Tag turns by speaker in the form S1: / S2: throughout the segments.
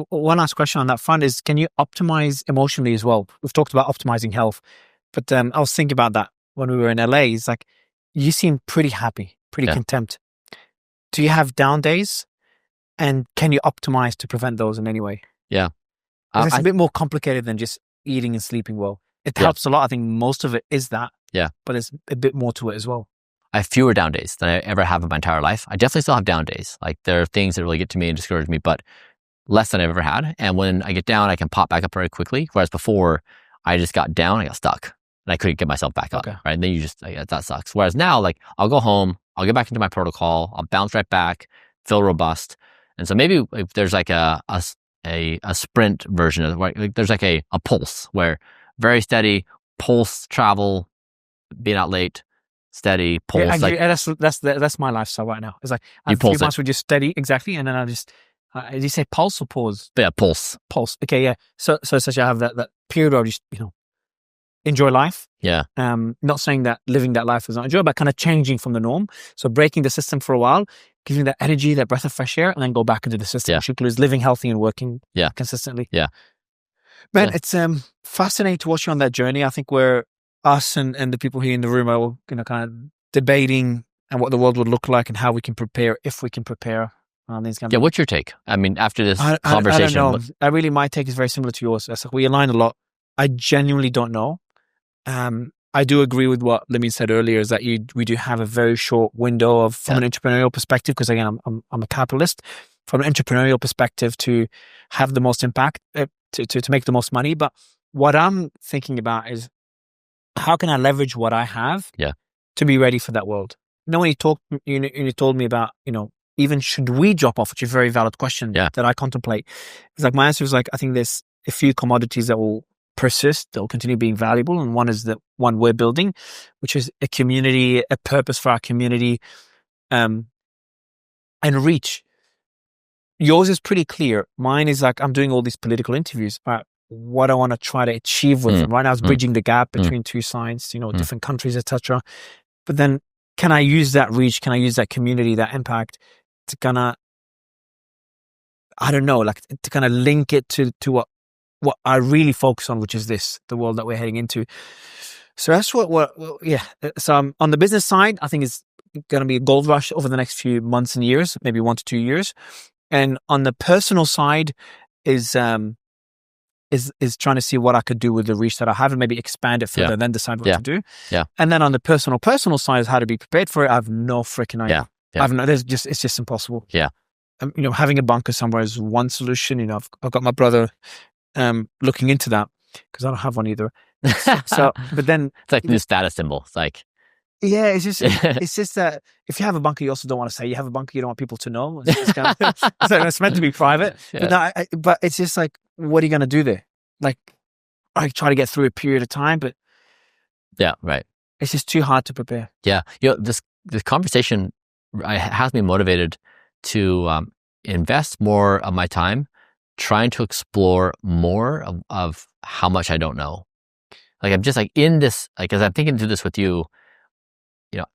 S1: One last question on that front is, can you optimize emotionally as well? We've talked about optimizing health, but I was thinking about that when we were in LA. It's like, you seem pretty happy, pretty content. Do you have down days? And can you optimize to prevent those in any way?
S2: Yeah.
S1: It's a bit more complicated than just eating and sleeping well. It helps a lot. I think most of it is that.
S2: Yeah.
S1: But there's a bit more to it as well.
S2: I have fewer down days than I ever have in my entire life. I definitely still have down days. Like, there are things that really get to me and discourage me, but less than I've ever had. And when I get down, I can pop back up very quickly. Whereas before, I just got down, I got stuck, and I couldn't get myself back up. Right. And then that sucks. Whereas now, like, I'll go home, I'll get back into my protocol, I'll bounce right back, feel robust. And so maybe if there's like a sprint version of it, like there's like a pulse where very steady, pulse, travel, being out late, steady, pulse.
S1: That's my lifestyle right now. It's like a few months were just steady, exactly, and then I just did you say pulse or pause?
S2: Yeah, pulse.
S1: Okay, yeah. So essentially, I have that period where I just enjoy life.
S2: Yeah.
S1: Not saying that living that life is not enjoyable, but kind of changing from the norm. So breaking the system for a while, giving that energy, that breath of fresh air, and then go back into the system, which includes living healthy and working consistently.
S2: Yeah.
S1: Man, it's fascinating to watch you on that journey. I think we're us and the people here in the room are kind of debating and what the world would look like and how we can prepare, if we can prepare.
S2: What's your take? I mean, after this conversation,
S1: I don't know. My take is very similar to yours. It's like we align a lot. I genuinely don't know. I do agree with what Limeen said earlier, is that we do have a very short window from an entrepreneurial perspective, because again, I'm a capitalist. From an entrepreneurial perspective, to have the most impact, to make the most money. But what I'm thinking about is, how can I leverage what I have to be ready for that world? When you told me about, even should we drop off, which is a very valid question that I contemplate. It's like, my answer is like, I think there's a few commodities that will persist, they'll continue being valuable. And one is the one we're building, which is a community, a purpose for our community, and reach. Yours is pretty clear. Mine is like, I'm doing all these political interviews about what I want to try to achieve with them. Right now, it's bridging the gap between two sides, different countries, etc. But then, can I use that reach? Can I use that community, that impact to kind of, I don't know, like to kind of link it to what I really focus on, which is the world that we're heading into. So that's So on the business side, I think it's going to be a gold rush over the next few months and years, maybe 1 to 2 years. And on the personal side is trying to see what I could do with the reach that I have and maybe expand it further, then decide what to do. Yeah. And then on the personal side is how to be prepared for it. I have no freaking idea. It's just impossible.
S2: Yeah.
S1: Having a bunker somewhere is one solution. I've got my brother looking into that, because I don't have one either. So, but then
S2: it's like the status symbol. It's like,
S1: it's just that if you have a bunker, you also don't want to say you have a bunker. You don't want people to know. It's meant to be private. But it's just like, what are you going to do there? Like, I try to get through a period of time, but it's just too hard to prepare.
S2: Yeah, this conversation has me motivated to invest more of my time trying to explore more of how much I don't know. Like, I'm just like in this, like, as I'm thinking through this with you,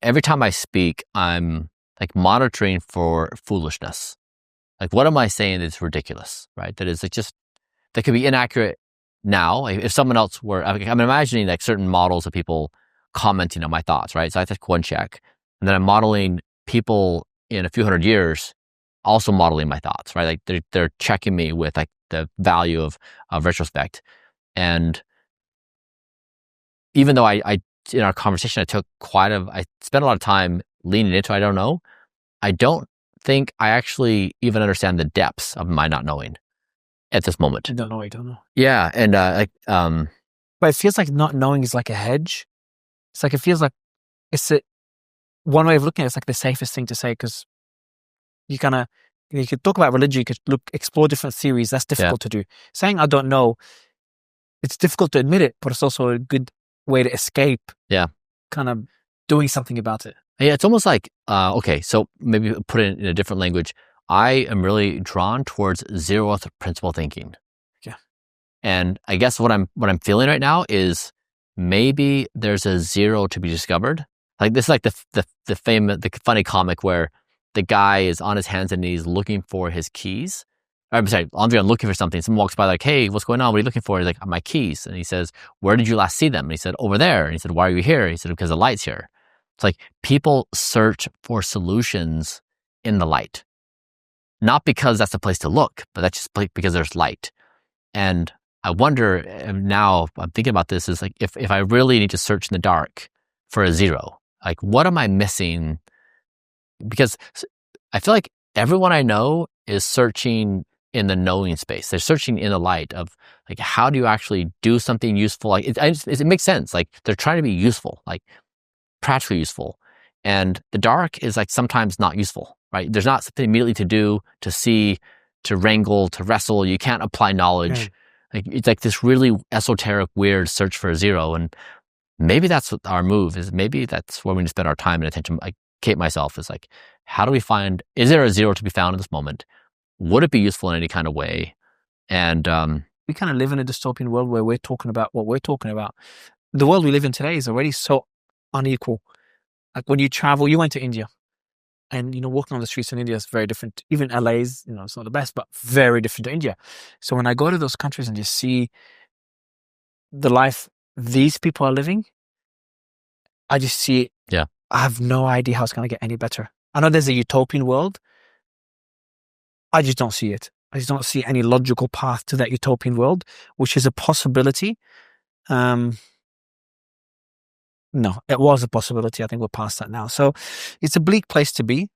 S2: every time I speak, I'm like monitoring for foolishness. Like, what am I saying that's ridiculous, right? That is like that could be inaccurate now. Like, if someone else were, I'm imagining like certain models of people commenting on my thoughts, right? So I take one check, and then I'm modeling people in a few hundred years also modeling my thoughts, right? Like they're checking me with like the value of retrospect. And even though I in our conversation, I spent a lot of time leaning into, I don't know. I don't think I actually even understand the depths of my not knowing at this moment.
S1: I don't know.
S2: Yeah. And
S1: but it feels like not knowing is like a hedge. It's like, it feels like one way of looking at it's like the safest thing to say, because you could talk about religion, you could explore different theories. That's difficult to do. Saying I don't know, it's difficult to admit it, but it's also a good way to escape. Yeah. Kind of doing something about it.
S2: Yeah, it's almost like, okay, so maybe put it in a different language. I am really drawn towards zeroth principle thinking.
S1: Yeah.
S2: And I guess what I'm feeling right now is maybe there's a zero to be discovered. Like, this is like the funny comic where the guy is on his hands and knees looking for his keys, I'm sorry, Andre, I'm looking for something. Someone walks by like, hey, what's going on? What are you looking for? He's like, my keys. And he says, where did you last see them? And he said, over there. And he said, why are you here? He said, because the light's here. It's like people search for solutions in the light. Not because that's the place to look, but that's just because there's light. And I wonder now, I'm thinking about this, is like, if I really need to search in the dark for a zero, like what am I missing? Because I feel like everyone I know is searching in the knowing space. They're searching in the light of like, how do you actually do something useful? Like it makes sense. Like they're trying to be useful, like practically useful. And the dark is like sometimes not useful, right? There's not something immediately to do, to see, to wrangle, to wrestle. You can't apply knowledge. Like it's like this really esoteric, weird search for a zero. And maybe that's what our move is. Maybe that's where we need to spend our time and attention. Like Kate, myself, is like, how do we find, is there a zero to be found in this moment? Would it be useful in any kind of way? And
S1: we kind of live in a dystopian world where we're talking about what we're talking about. The world we live in today is already so unequal. Like when you travel, you went to India, and walking on the streets in India is very different. Even LA's, it's not the best, but very different to India. So when I go to those countries and just see the life these people are living, I just see it.
S2: Yeah.
S1: I have no idea how it's going to get any better. I know there's a utopian world. I just don't see it. I just don't see any logical path to that utopian world, which is a possibility. No, it was a possibility. I think we're past that now. So it's a bleak place to be.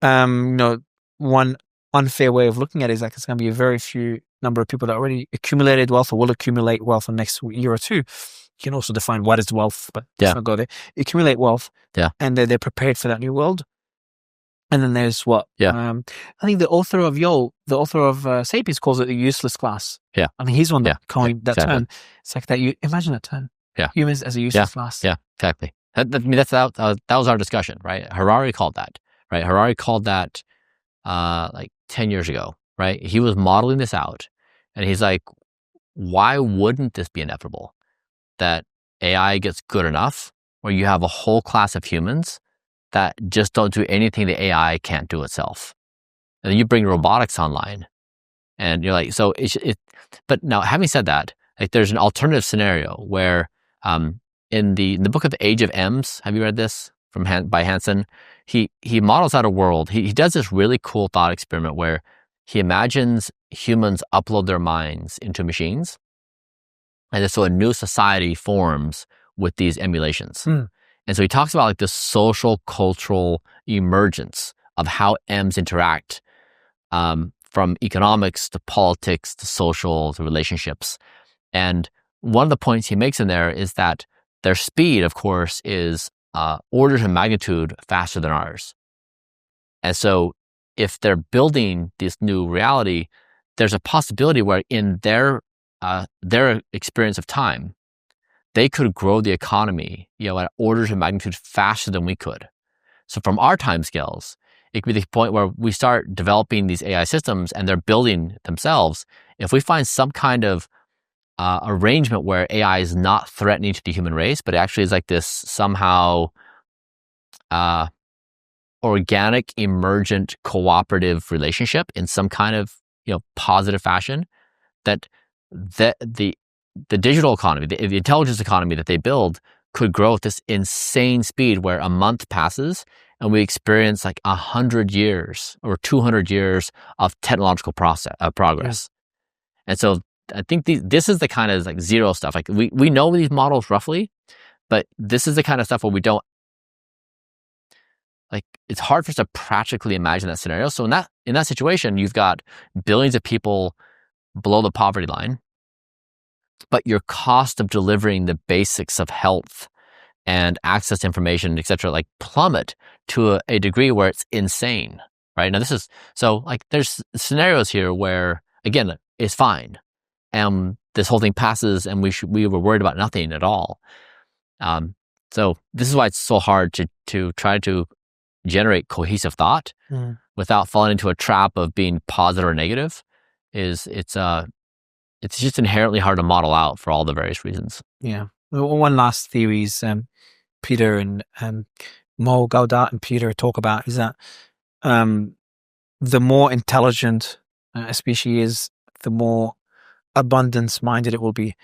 S1: One unfair way of looking at it is like it's going to be a very few number of people that already accumulated wealth or will accumulate wealth in the next year or two. You can also define what is wealth, but let's not go there. Accumulate wealth, and they're prepared for that new world. And then there's what?
S2: Yeah.
S1: I think the author of Sapiens calls it a useless class.
S2: Yeah.
S1: I mean, he's one that coined that
S2: exactly.
S1: term. It's like that. You imagine that term.
S2: Yeah.
S1: Humans as a useless class.
S2: Yeah. Exactly. That was our discussion, right? Harari called that, right? Harari called that like 10 years ago, right? He was modeling this out, and he's like, why wouldn't this be inevitable? That AI gets good enough where you have a whole class of humans that just don't do anything the AI can't do itself. And then you bring robotics online, and you're like, so but now having said that, like there's an alternative scenario where in the book of the Age of M's, have you read this by Hansen? He models out a world. He does this really cool thought experiment where he imagines humans upload their minds into machines. And so a new society forms with these emulations. And so he talks about like the social cultural emergence of how M's interact, from economics to politics to social to relationships. And one of the points he makes in there is that their speed, of course, is orders of magnitude faster than ours. And so if they're building this new reality, there's a possibility where in their experience of time, they could grow the economy, at orders of magnitude faster than we could. So from our timescales, it could be the point where we start developing these AI systems and they're building themselves. If we find some kind of arrangement where AI is not threatening to the human race, but it actually is like this somehow organic, emergent, cooperative relationship in some kind of positive fashion, that the digital economy, the intelligence economy that they build could grow at this insane speed where a month passes and we experience like 100 years or 200 years of technological progress. And so I think this is the kind of like zero stuff. Like we know these models roughly, but this is the kind of stuff where we don't, like, it's hard for us to practically imagine that scenario. So in that situation, you've got billions of people below the poverty line, but your cost of delivering the basics of health and access to information, et cetera, like plummet to a degree where it's insane, right? Now there's scenarios here where, again, it's fine. And this whole thing passes and we were worried about nothing at all. So this is why it's so hard to try to generate cohesive thought without falling into a trap of being positive or negative. It's just inherently hard to model out for all the various reasons.
S1: Yeah. One last theory is Peter and Mo Gaudat and Peter talk about is that the more intelligent a species is, the more abundance minded it will be.